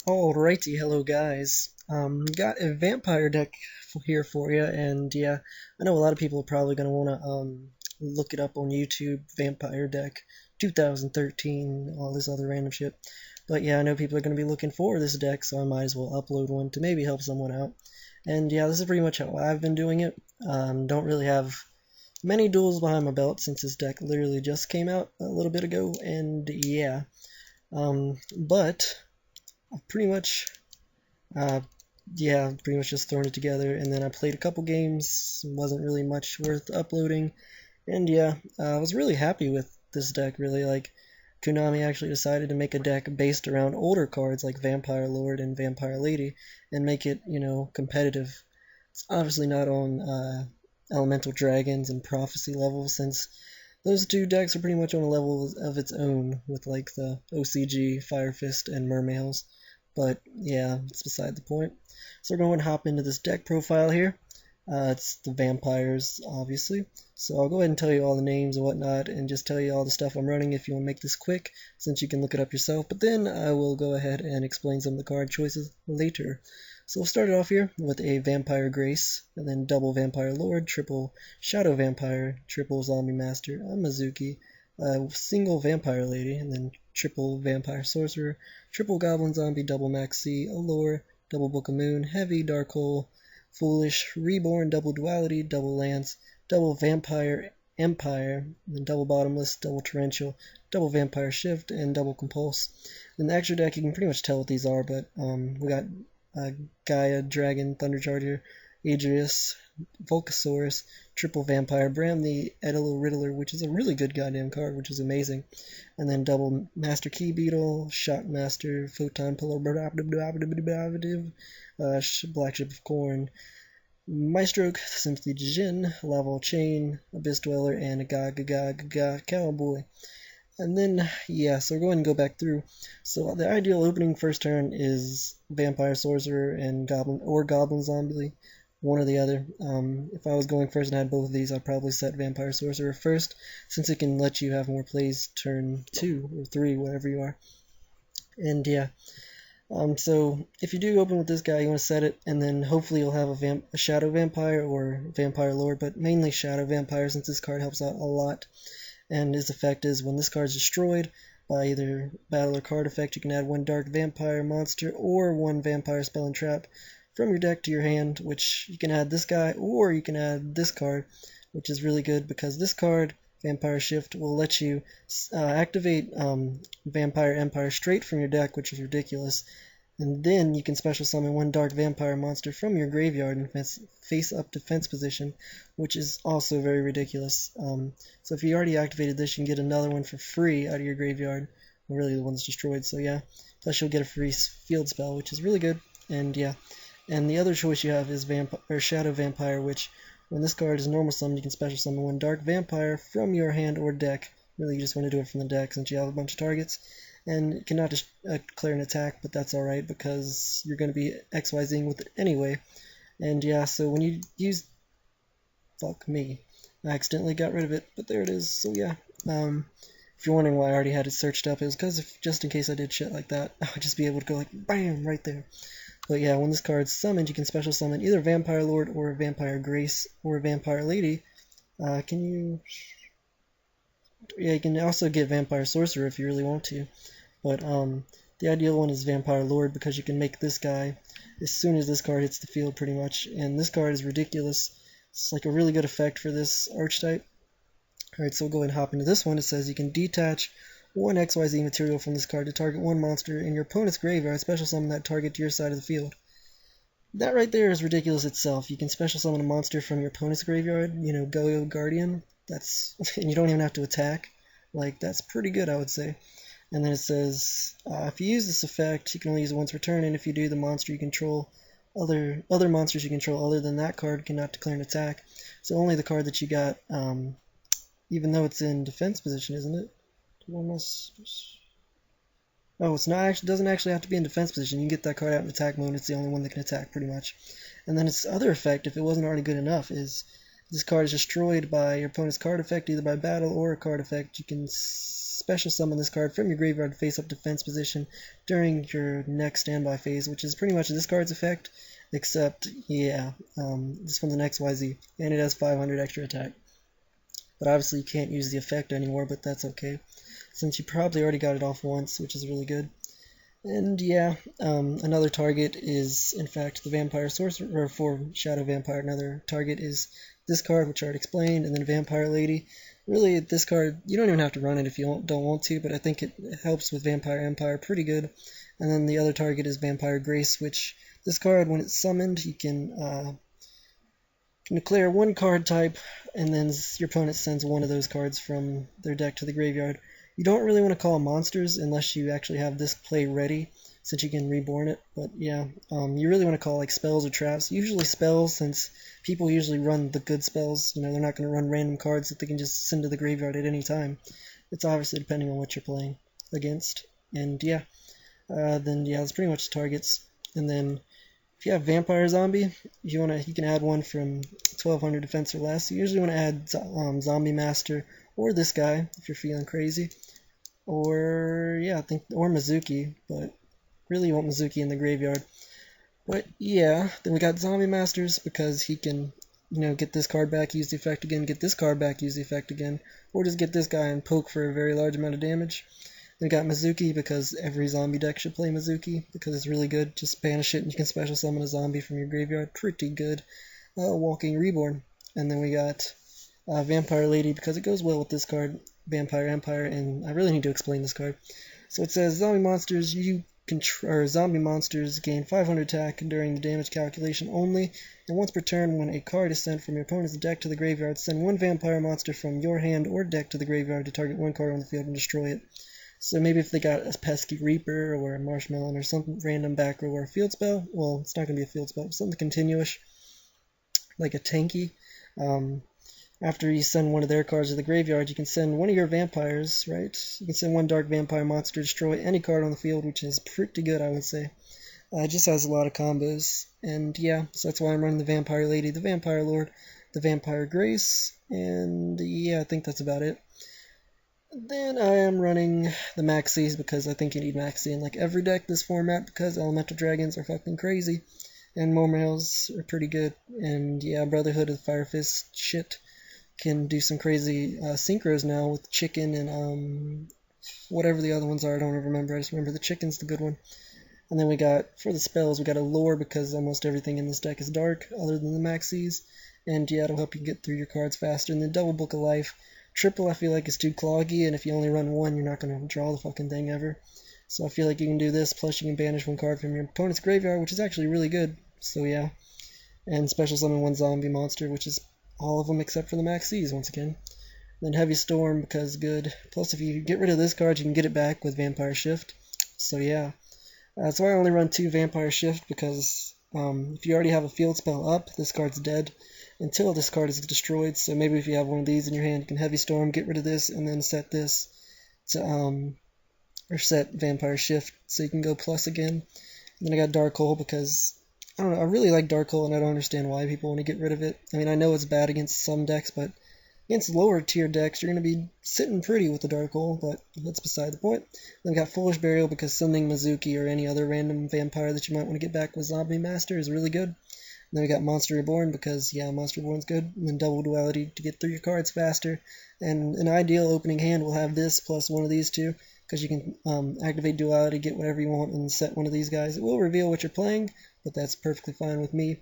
Alrighty, hello guys. Got a vampire deck here for you, and yeah, I know a lot of people are probably gonna wanna look it up on YouTube. Vampire deck, 2013, all this other random shit. But yeah, I know people are gonna be looking for this deck, so I might as well upload one to maybe help someone out. And yeah, this is pretty much how I've been doing it. Don't really have many duels behind my belt since this deck literally just came out a little bit ago, and yeah, but I've uh, pretty much just thrown it together, and then I played a couple games. Wasn't really much worth uploading, and yeah, I was really happy with this deck. Really, like Konami actually decided to make a deck based around older cards like Vampire Lord and Vampire Lady, and make it, competitive. It's obviously not on Elemental Dragons and Prophecy level, since those two decks are pretty much on a level of its own with like the OCG, Fire Fist, and Mermails. But yeah, it's beside the point. So we're going to hop into this deck profile here. It's the vampires, obviously. So I'll go ahead and tell you all the names and whatnot, and just tell you all the stuff I'm running if you want to make this quick, since you can look it up yourself. But then I will go ahead and explain some of the card choices later. So we'll start it off here with a Vampire Grace, and then double Vampire Lord, triple Shadow Vampire, triple Zombie Master, a Mizuki, single Vampire Lady, and then triple Vampire Sorcerer, triple Goblin Zombie, double Maxi, Allure, double Book of Moon, heavy Dark Hole, Foolish, Reborn, double Duality, double Lance, double Vampire Empire, then double Bottomless, double Torrential, double Vampire Shift, and double Compulse. In the extra deck, you can pretty much tell what these are, but we got Gaia, Dragon, Thundercharger, Adrius, Volcasaurus, Triple Vampire, Bram the Edelo Riddler, which is a really good goddamn card, which is amazing, and then double Master Key Beetle, Shockmaster, Photon Pillar, Black Ship of Corn, Maestro, Simply Jin, Laval Chain, Abyss Dweller, and a Ga Cowboy. And then, yeah, so we're going to go back through. So the ideal opening first turn is Vampire Sorcerer and Goblin Zombie, one or the other. If I was going first and had both of these, I'd probably set Vampire Sorcerer first, since it can let you have more plays turn 2 or 3, whatever you are. And yeah, so if you do open with this guy, you want to set it, and then hopefully you'll have a Shadow Vampire or Vampire Lord, but mainly Shadow Vampire, since this card helps out a lot. And his effect is when this card is destroyed by either battle or card effect, you can add one Dark Vampire monster or one Vampire Spell and Trap from your deck to your hand, which you can add this guy, or you can add this card, which is really good because this card, Vampire Shift, will let you activate Vampire Empire straight from your deck, which is ridiculous. And then you can special summon one Dark Vampire monster from your graveyard in face-up defense position, which is also very ridiculous. So if you already activated this, you can get another one for free out of your graveyard. Well, really, the one's destroyed, so yeah. Plus you'll get a free field spell, which is really good. And yeah, and the other choice you have is Shadow Vampire, which when this card is normal summoned, you can special summon one Dark Vampire from your hand or deck. Really, you just want to do it from the deck since you have a bunch of targets. And it cannot just declare an attack, but that's alright because you're going to be XYZing with it anyway. And yeah, so when you use... Fuck me. I accidentally got rid of it, but there it is. So yeah, if you're wondering why I already had it searched up, it was because just in case I did shit like that, I would just be able to go like, BAM! Right there. But yeah, when this card's summoned, you can special summon either Vampire Lord or Vampire Grace or Vampire Lady. Can you... Yeah, you can also get Vampire Sorcerer if you really want to. But the ideal one is Vampire Lord because you can make this guy as soon as this card hits the field pretty much. And this card is ridiculous. It's like a really good effect for this archetype. Alright, so we'll go ahead and hop into this one. It says you can detach one XYZ material from this card to target one monster in your opponent's graveyard, special summon that target to your side of the field. That right there is ridiculous itself. You can special summon a monster from your opponent's graveyard, Go Guardian. And you don't even have to attack. Like, that's pretty good, I would say. And then it says, if you use this effect, you can only use it once per turn, and if you do, the monster you control, other monsters you control other than that card cannot declare an attack. So only the card that you got, even though it's in defense position, isn't it? Oh, it's not actually, doesn't actually have to be in defense position. You can get that card out in attack mode, it's the only one that can attack, pretty much. And then its other effect, if it wasn't already good enough, is this card is destroyed by your opponent's card effect, either by battle or a card effect, you can special summon this card from your graveyard to face up defense position during your next standby phase, which is pretty much this card's effect, except, yeah, this one's an XYZ, and it has 500 extra attack. But obviously you can't use the effect anymore, but that's okay, since you probably already got it off once, which is really good. And yeah, another target is, in fact, the Vampire Sorcerer, or for Shadow Vampire, another target is this card, which I already explained, and then Vampire Lady. Really, this card, you don't even have to run it if you don't want to, but I think it helps with Vampire Empire pretty good. And then the other target is Vampire Grace, which this card, when it's summoned, you can declare one card type, and then your opponent sends one of those cards from their deck to the graveyard. You don't really want to call monsters unless you actually have this play ready, since you can reborn it. But yeah, you really want to call like spells or traps. Usually spells, since people usually run the good spells. You know, they're not going to run random cards that they can just send to the graveyard at any time. It's obviously depending on what you're playing against. And yeah, then yeah, that's pretty much the targets. And then if you have Vampire Zombie, you can add one from 1200 defense or less. You usually want to add Zombie Master or this guy if you're feeling crazy. Or yeah, or Mizuki, but really you want Mizuki in the graveyard. But yeah, then we got Zombie Masters because he can, get this card back, use the effect again, get this card back, use the effect again, or just get this guy and poke for a very large amount of damage. Then we got Mizuki because every zombie deck should play Mizuki because it's really good. Just banish it and you can special summon a zombie from your graveyard. Pretty good. Walking Reborn. And then we got Vampire Lady because it goes well with this card, Vampire Empire, and I really need to explain this card. So it says zombie monsters zombie monsters gain 500 attack during the damage calculation only, and once per turn when a card is sent from your opponent's deck to the graveyard, send one vampire monster from your hand or deck to the graveyard to target one card on the field and destroy it. So maybe if they got a Pesky Reaper or a Marshmallow or some random back row or a field spell, well, it's not going to be a field spell, something continuous, like a tanky. After you send one of their cards to the graveyard, you can send one of your vampires, right? You can send one dark vampire monster to destroy any card on the field, which is pretty good, I would say. It just has a lot of combos. And yeah, so that's why I'm running the Vampire Lady, the Vampire Lord, the Vampire Grace, and yeah, I think that's about it. Then I am running the Maxies because I think you need Maxi in like every deck this format because Elemental Dragons are fucking crazy. And Mormales are pretty good. And yeah, Brotherhood of the Fire Fist shit can do some crazy synchros now with Chicken and whatever the other ones are. I don't remember. I just remember the Chicken's the good one. And then we got, for the spells, we got a Lore because almost everything in this deck is dark other than the Maxies. And yeah, it'll help you get through your cards faster. And then Double Book of Life. Triple I feel like is too cloggy, and if you only run one, you're not going to draw the fucking thing ever. So I feel like you can do this, plus you can banish one card from your opponent's graveyard, which is actually really good. So yeah. And special summon one zombie monster, which is all of them except for the Maxies once again. Then Heavy Storm because good. Plus if you get rid of this card, you can get it back with Vampire Shift. So yeah. So I only run 2 Vampire Shift because if you already have a field spell up, this card's dead until this card is destroyed. So maybe if you have one of these in your hand, you can Heavy Storm, get rid of this, and then set this to or set Vampire Shift so you can go plus again. And then I got Dark Hole because I don't know, I really like Dark Hole and I don't understand why people want to get rid of it. I mean, I know it's bad against some decks, but against lower tier decks, you're going to be sitting pretty with the Dark Hole, but that's beside the point. Then we got Foolish Burial because sending Mizuki or any other random vampire that you might want to get back with Zombie Master is really good. And then we got Monster Reborn because, yeah, Monster Reborn's good. And then Double Duality to get through your cards faster. And an ideal opening hand will have this plus one of these two because you can activate Duality, get whatever you want, and set one of these guys. It will reveal what you're playing, but that's perfectly fine with me.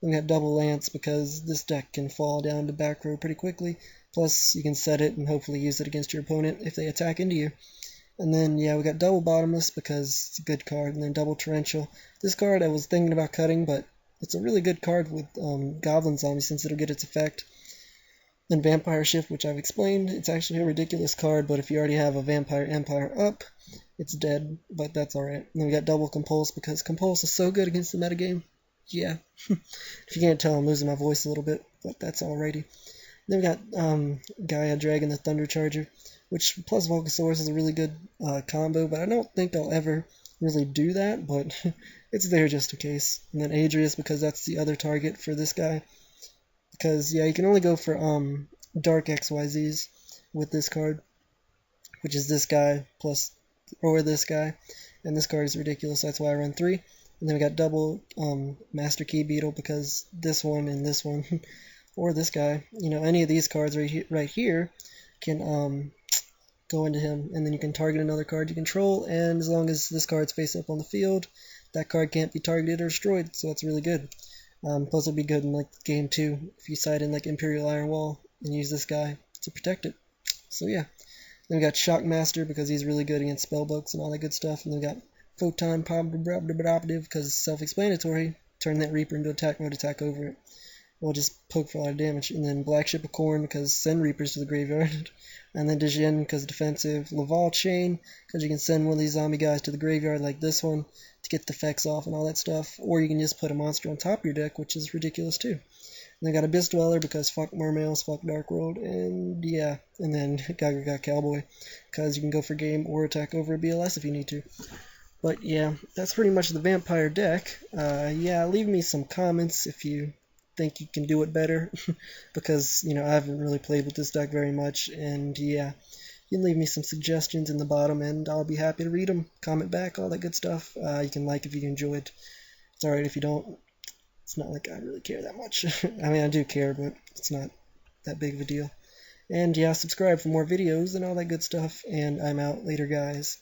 Then we got Double Lance because this deck can fall down to back row pretty quickly. Plus, you can set it and hopefully use it against your opponent if they attack into you. And then, yeah, we got Double Bottomless because it's a good card. And then Double Torrential. This card I was thinking about cutting, but it's a really good card with Goblin Zombie since it'll get its effect. Then Vampire Shift, which I've explained. It's actually a ridiculous card, but if you already have a Vampire Empire up, it's dead, but that's alright. And then we got Double Compulse because Compulse is so good against the metagame. Yeah. If you can't tell, I'm losing my voice a little bit, but that's alrighty. Then we got Gaia Dragon the Thunder Charger, which plus Volcasaurus is a really good combo, but I don't think I'll ever really do that, but it's there just in case. And then Adrius because that's the other target for this guy. because yeah, you can only go for dark XYZs with this card, which is this guy plus or this guy, and this card is ridiculous. That's why I run 3. And then we got double Master Key Beetle because this one and this one, or this guy, you know, any of these cards right here can go into him, and then you can target another card you control, and as long as this card's face up on the field, that card can't be targeted or destroyed, so that's really good. Plus it'll be good in like game 2 if you side in like Imperial Iron Wall and use this guy to protect it. So yeah. Then we got Shockmaster because he's really good against spellbooks and all that good stuff. And then we got Photon because it's self-explanatory. Turn that Reaper into attack mode, attack over it. We'll just poke for a lot of damage. And then Black Ship of Corn because send Reapers to the graveyard. And then Dijin because defensive. Laval Chain because you can send one of these zombie guys to the graveyard like this one to get the effects off and all that stuff. Or you can just put a monster on top of your deck, which is ridiculous too. And then got Abyss Dweller because fuck Mermails, fuck Dark World, and yeah. And then Gaga Cowboy because you can go for game or attack over a BLS if you need to. But yeah, that's pretty much the Vampire deck. Yeah, leave me some comments if you think you can do it better because, you know, I haven't really played with this deck very much, and yeah, you can leave me some suggestions in the bottom and I'll be happy to read them, comment back, all that good stuff. You can like if you enjoyed. It's alright if you don't. It's not like I really care that much. I mean, I do care, but it's not that big of a deal. And yeah, subscribe for more videos and all that good stuff, and I'm out later, guys.